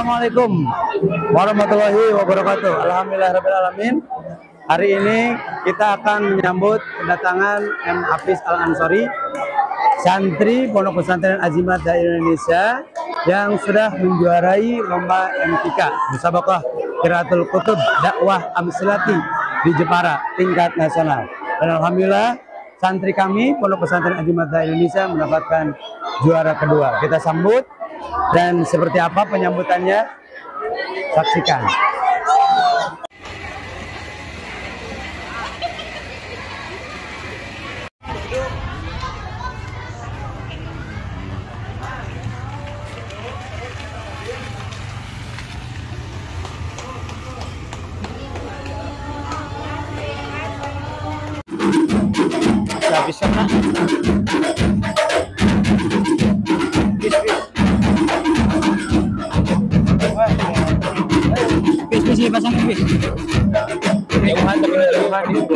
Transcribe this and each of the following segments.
Assalamualaikum warahmatullahi wabarakatuh. Alhamdulillahirabbil alamin. Hari ini kita akan menyambut kedatangan M. Hafiz Al-Ansori, santri Pondok Pesantren Azimat Dai Indonesia yang sudah menjuarai lomba MTK Musabaqah Qiraatul Kutub Dakwah Amsilati di Jepara tingkat nasional. Dan alhamdulillah santri kami Pondok Pesantren Azimat Dai Indonesia mendapatkan juara kedua. Kita sambut, dan seperti apa penyambutannya, saksikan. Habiskan nak. Bis pasang bis. Jauhan tapi jauhan itu.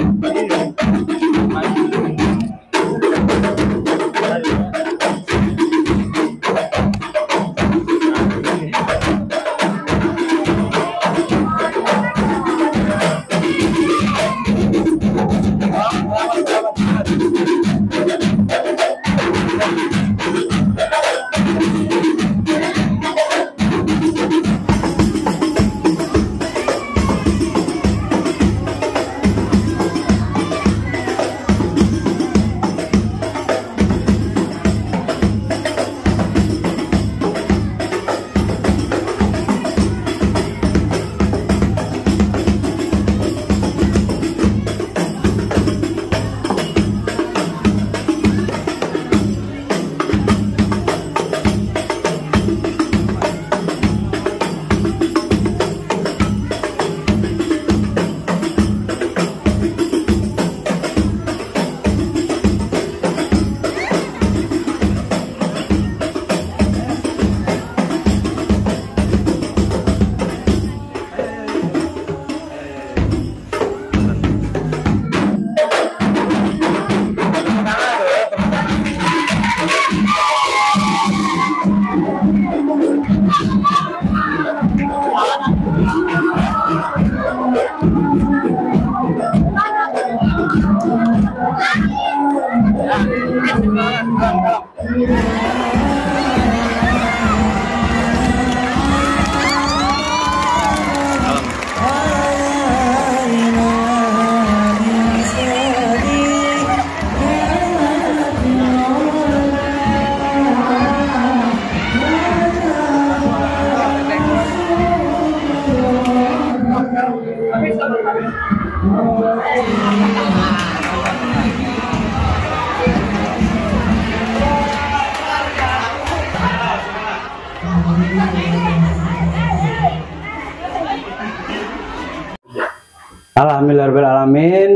Alhamdulillahirrahmanirrahim.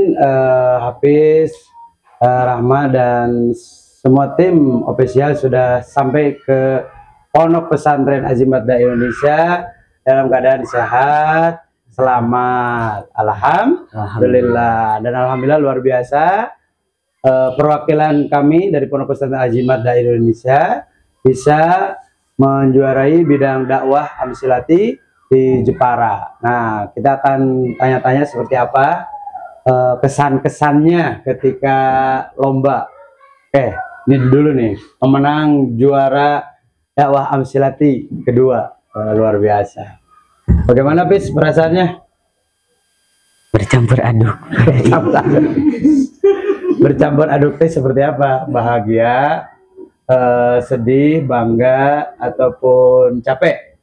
Hafiz, Rahma dan semua tim ofisial sudah sampai ke Pondok Pesantren Azimat Dai Indonesia dalam keadaan sehat, selamat. Alhamdulillah. Dan alhamdulillah luar biasa, perwakilan kami dari Pondok Pesantren Azimat Dai Indonesia bisa menjuarai bidang dakwah Amsilati di Jepara. Nah, kita akan tanya-tanya seperti apa kesan-kesannya ketika lomba. Ini dulu nih, pemenang juara dakwah Amsilati kedua. Luar biasa. Bagaimana, Pis, perasaannya? Bercampur aduk. Bercampur aduk teh seperti apa? Bahagia, sedih, bangga, ataupun capek?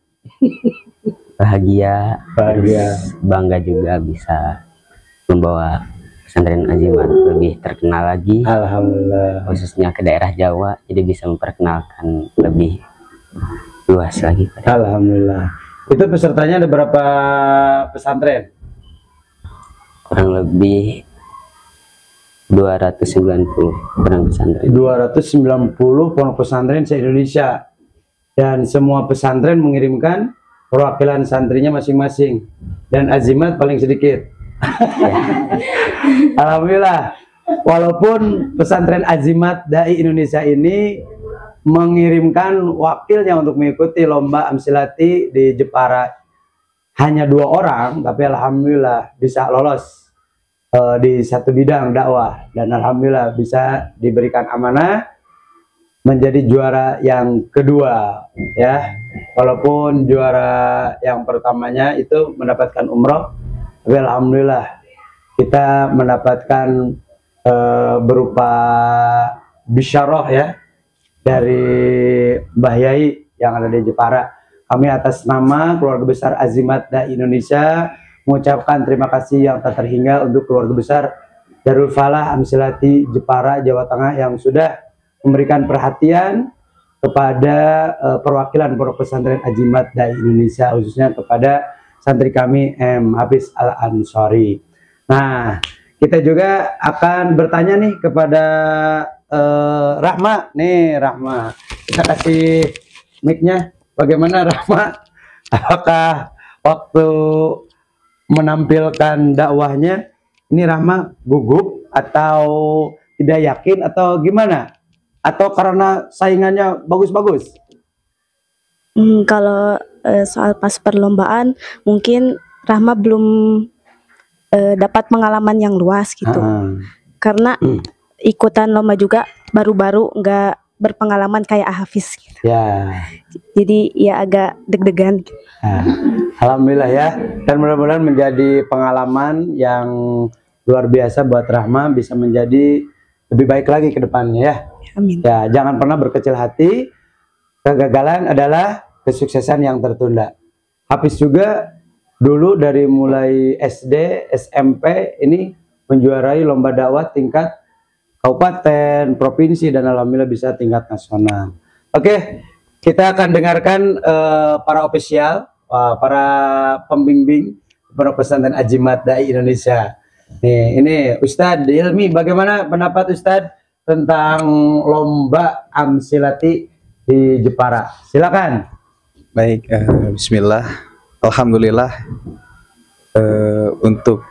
Bahagia, bangga juga bisa membawa pesantren Azimat lebih terkenal lagi. Alhamdulillah. Khususnya ke daerah Jawa, jadi bisa memperkenalkan lebih luas lagi. Alhamdulillah. Itu pesertanya ada berapa pesantren? Kurang lebih 290 pesantren. 290 pondok pesantren se-Indonesia. Dan semua pesantren mengirimkan perwakilan santrinya masing-masing, dan Azimat paling sedikit. Alhamdulillah, walaupun pesantren Azimat Dai Indonesia ini mengirimkan wakilnya untuk mengikuti lomba Amsilati di Jepara. Hanya 2 orang, tapi alhamdulillah bisa lolos di satu bidang dakwah, dan alhamdulillah bisa diberikan amanah menjadi juara yang kedua ya. Walaupun juara yang pertamanya itu mendapatkan umroh, tapi alhamdulillah kita mendapatkan berupa bisyarah ya dari Mbah Yai yang ada di Jepara. Kami atas nama keluarga besar Azimat Dai Indonesia mengucapkan terima kasih yang tak terhingga untuk keluarga besar Darul Falah Amsilati Jepara, Jawa Tengah yang sudah memberikan perhatian kepada perwakilan Pondok Pesantren Azimat Dai Indonesia, khususnya kepada santri kami M. Hafiz Al-Ansori. Nah, kita juga akan bertanya nih kepada Rahma. Nih Rahma, kita kasih mic-nya. Bagaimana Rahma? Apakah waktu menampilkan dakwahnya ini Rahma gugup atau tidak yakin atau gimana? Atau karena saingannya bagus-bagus? Kalau soal pas perlombaan mungkin Rahma belum dapat pengalaman yang luas gitu. Karena ikutan lomba juga baru-baru, nggak berpengalaman kayak Hafiz gitu. Ya. Jadi ya agak deg-degan. Alhamdulillah ya, dan mudah-mudahan menjadi pengalaman yang luar biasa buat Rahma, bisa menjadi lebih baik lagi ke depannya ya. Amin. Ya, jangan pernah berkecil hati. Kegagalan adalah kesuksesan yang tertunda. Hafiz juga dulu dari mulai SD, SMP ini menjuarai lomba dakwah tingkat kabupaten, provinsi, dan alhamdulillah bisa tingkat nasional. Oke, kita akan dengarkan para ofisial, para pembimbing Pondok Pesantren Azimat Dai Indonesia. Nih, ini Ustadz Ilmi, bagaimana pendapat Ustadz tentang lomba Amsilati di Jepara? Silakan. Baik, bismillah. Alhamdulillah, untuk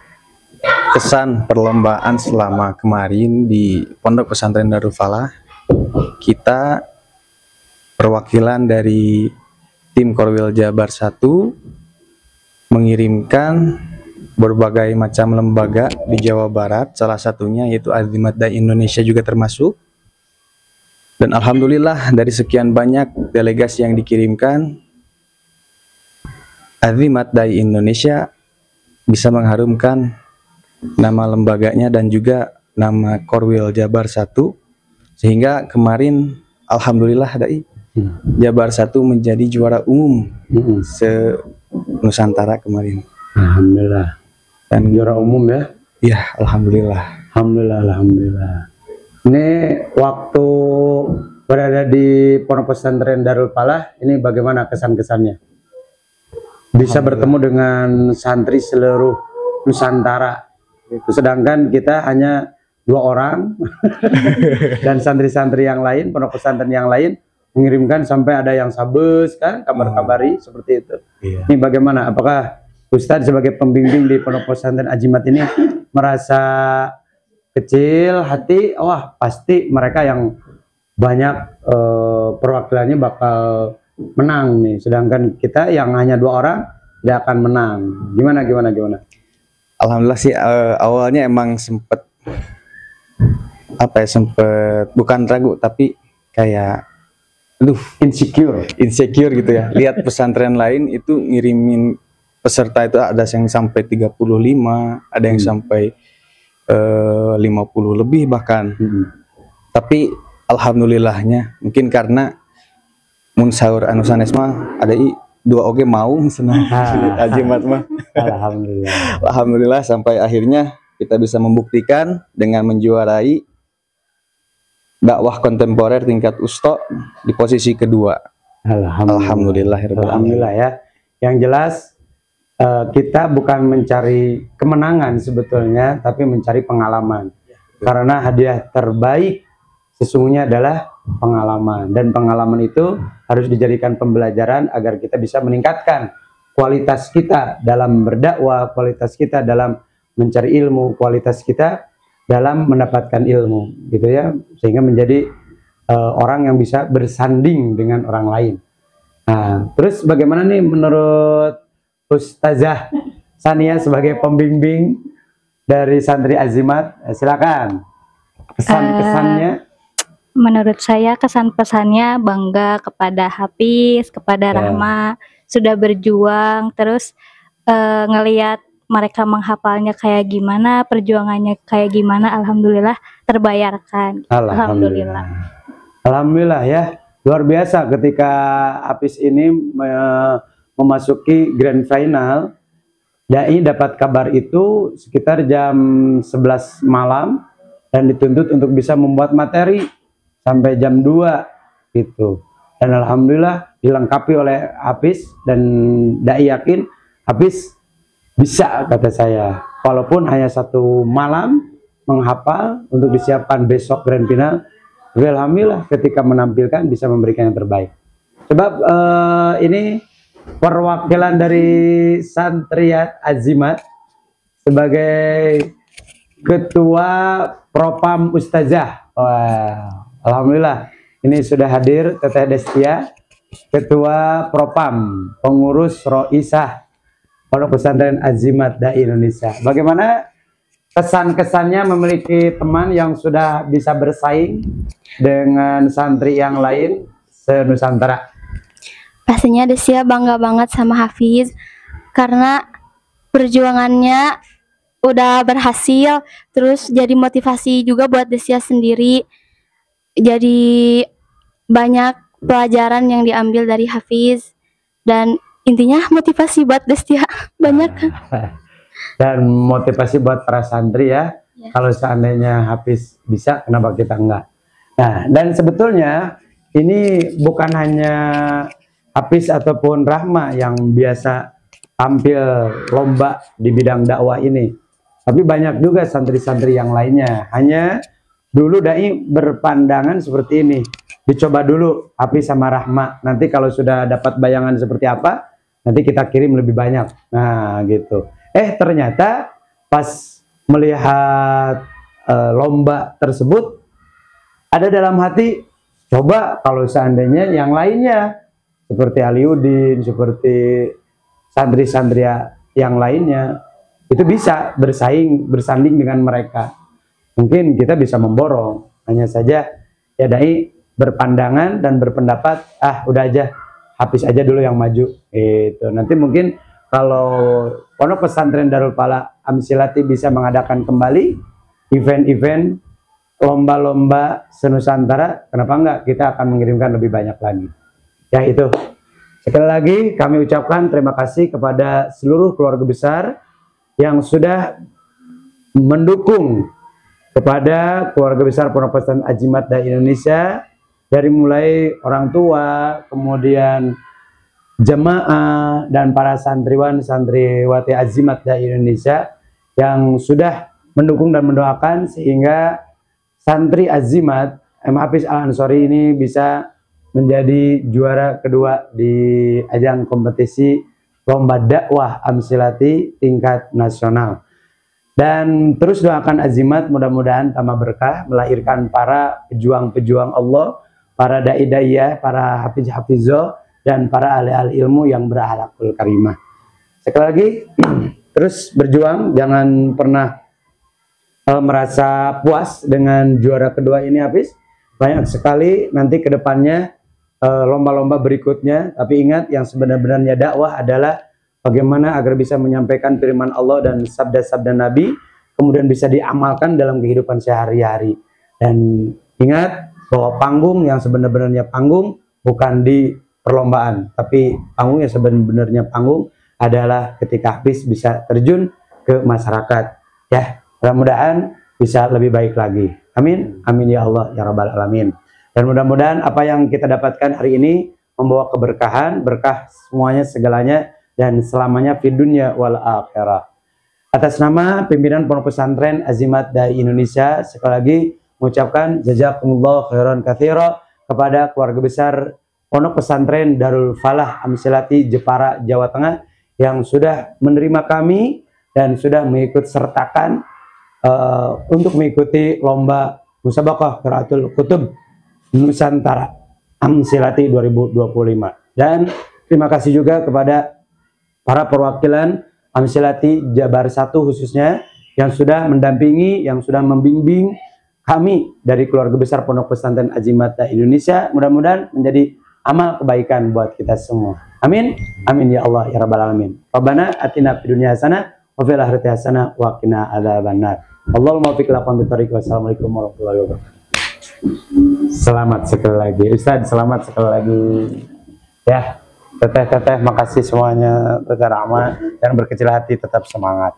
kesan perlombaan selama kemarin di Pondok Pesantren Darul Falah, kita perwakilan dari tim Korwil Jabar 1 mengirimkan berbagai macam lembaga di Jawa Barat, salah satunya yaitu Azimat Dai Indonesia juga termasuk. Dan alhamdulillah dari sekian banyak delegasi yang dikirimkan, Azimat Dai Indonesia bisa mengharumkan nama lembaganya dan juga nama Korwil Jabar 1, sehingga kemarin alhamdulillah Dai Jabar 1 menjadi juara umum se-Nusantara kemarin. Alhamdulillah. Dan juara umum ya? Iya, alhamdulillah. Alhamdulillah, alhamdulillah. Ini waktu berada di Pondok Pesantren Darul Falah, ini bagaimana kesan-kesannya? Bisa bertemu dengan santri seluruh Nusantara. Sedangkan kita hanya 2 orang dan santri-santri yang lain, pondok pesantren yang lain mengirimkan sampai ada yang sabes kan, kabar-kabari seperti itu. Iya. Ini bagaimana? Apakah Ustadz sebagai pembimbing di Pondok Pesantren Azimat ini merasa kecil hati? Wah, pasti mereka yang banyak perwakilannya bakal menang nih, sedangkan kita yang hanya 2 orang tidak akan menang. Gimana? Alhamdulillah sih, awalnya emang sempet bukan ragu, tapi kayak insecure gitu ya. Lihat pesantren lain itu ngirimin peserta itu ada yang sampai 35, ada yang sampai 50 lebih bahkan. Tapi alhamdulillahnya mungkin karena mun sahur anu sanes mah ada 2 oge mau senang Azimat mah. Alhamdulillah sampai akhirnya kita bisa membuktikan dengan menjuarai dakwah kontemporer tingkat usto di posisi kedua. Alhamdulillah ya. Yang jelas kita bukan mencari kemenangan sebetulnya, tapi mencari pengalaman. Karena hadiah terbaik sesungguhnya adalah pengalaman, dan pengalaman itu harus dijadikan pembelajaran agar kita bisa meningkatkan kualitas kita dalam berdakwah, kualitas kita dalam mencari ilmu, kualitas kita dalam mendapatkan ilmu gitu ya, sehingga menjadi orang yang bisa bersanding dengan orang lain. Nah, terus bagaimana nih menurut Ustazah Sania sebagai pembimbing dari santri Azimat? Silakan pesan-pesannya. Menurut saya kesan pesannya bangga kepada Hafiz, kepada Rahma, sudah berjuang, terus ngelihat mereka menghafalnya kayak gimana, perjuangannya kayak gimana, alhamdulillah terbayarkan. Alhamdulillah. Alhamdulillah ya, luar biasa ketika Hafiz ini memasuki grand final. Dai dapat kabar itu sekitar jam 11 malam dan dituntut untuk bisa membuat materi sampai jam 2 gitu. Dan alhamdulillah dilengkapi oleh Hafiz, dan Dai yakin Hafiz bisa, kata saya, walaupun hanya 1 malam menghafal untuk disiapkan besok grand final. Tapi alhamdulillah ketika menampilkan bisa memberikan yang terbaik. Sebab ini perwakilan dari Santriat Azimat sebagai Ketua Propam Ustazah. Wah, alhamdulillah ini sudah hadir Teteh Destia, Ketua Propam, pengurus Roisah Pondok Pesantren Azimat Dai Indonesia. Bagaimana kesan-kesannya memiliki teman yang sudah bisa bersaing dengan santri yang lain se-Nusantara? Pastinya Desya bangga banget sama Hafiz karena perjuangannya udah berhasil, terus jadi motivasi juga buat Desya sendiri. Jadi banyak pelajaran yang diambil dari Hafiz, dan intinya motivasi buat Desya banyak. Dan motivasi buat para santri ya. Kalau seandainya Hafiz bisa, kenapa kita enggak? Nah, dan sebetulnya ini bukan hanya Hafiz ataupun Rahma yang biasa tampil lomba di bidang dakwah ini, tapi banyak juga santri-santri yang lainnya. Hanya dulu Dai berpandangan seperti ini, dicoba dulu Hafiz sama Rahma, nanti kalau sudah dapat bayangan seperti apa, nanti kita kirim lebih banyak. Nah gitu. Ternyata pas melihat lomba tersebut, ada dalam hati, coba kalau seandainya yang lainnya seperti Aliuddin, seperti santri-santri yang lainnya itu bisa bersanding dengan mereka, mungkin kita bisa memborong. Hanya saja ya Dai berpandangan dan berpendapat, udah aja Hafiz aja dulu yang maju itu. Nanti mungkin kalau Pondok Pesantren Darul Falah Amsilati bisa mengadakan kembali event-event lomba-lomba se-Nusantara, kenapa enggak kita akan mengirimkan lebih banyak lagi. Ya itu. Sekali lagi kami ucapkan terima kasih kepada seluruh keluarga besar yang sudah mendukung kepada keluarga besar Pondok Pesantren Azimat Dai Indonesia, dari mulai orang tua, kemudian jemaah, dan para santriwan santriwati Azimat Dai Indonesia yang sudah mendukung dan mendoakan sehingga santri Azimat Hafiz Al-Ansori ini bisa menjadi juara kedua di ajang kompetisi lomba dakwah Amsilati tingkat nasional. Dan terus doakan Azimat mudah-mudahan tambah berkah, melahirkan para pejuang-pejuang Allah, para dai-daiyah, para hafiz-hafizah, dan para ahli-ahli ilmu yang berakhlakul karimah. Sekali lagi, terus berjuang, jangan pernah merasa puas dengan juara kedua ini Hafiz. Banyak sekali nanti ke depannya lomba-lomba berikutnya, tapi ingat yang sebenarnya dakwah adalah bagaimana agar bisa menyampaikan firman Allah dan sabda-sabda Nabi, kemudian bisa diamalkan dalam kehidupan sehari-hari. Dan ingat bahwa panggung yang sebenarnya panggung bukan di perlombaan, tapi panggung yang sebenarnya panggung adalah ketika Hafiz bisa terjun ke masyarakat. Ya, mudah-mudahan bisa lebih baik lagi. Amin, amin ya Allah ya Rabbal Alamin. Dan mudah-mudahan apa yang kita dapatkan hari ini membawa keberkahan, berkah semuanya segalanya dan selamanya di dunia wal akhirah. Atas nama pimpinan Pondok Pesantren Azimat Dai Indonesia, sekali lagi mengucapkan jazakumullah khairan katsira kepada keluarga besar Pondok Pesantren Darul Falah Amsilati Jepara, Jawa Tengah yang sudah menerima kami dan sudah mengikut sertakan untuk mengikuti lomba musabaqah qiraatul kutub Nusantara Amsilati 2025. Dan terima kasih juga kepada para perwakilan Amsilati Jabar 1 khususnya yang sudah mendampingi, yang sudah membimbing kami dari keluarga besar Pondok Pesantren Azimata Indonesia. Mudah-mudahan menjadi amal kebaikan buat kita semua. Amin. Amin ya Allah ya rabbal alamin. Rabbana atina fid dunya hasanah wa fil akhirati hasanah wa qina adzabannar. Allahumma waffiq laqam bitariq. Wassalamualaikum warahmatullahi wabarakatuh. Selamat sekali lagi Ustaz, selamat sekali lagi ya. Teteh makasih semuanya. Teteh Rahma yang berkecil hati tetap semangat.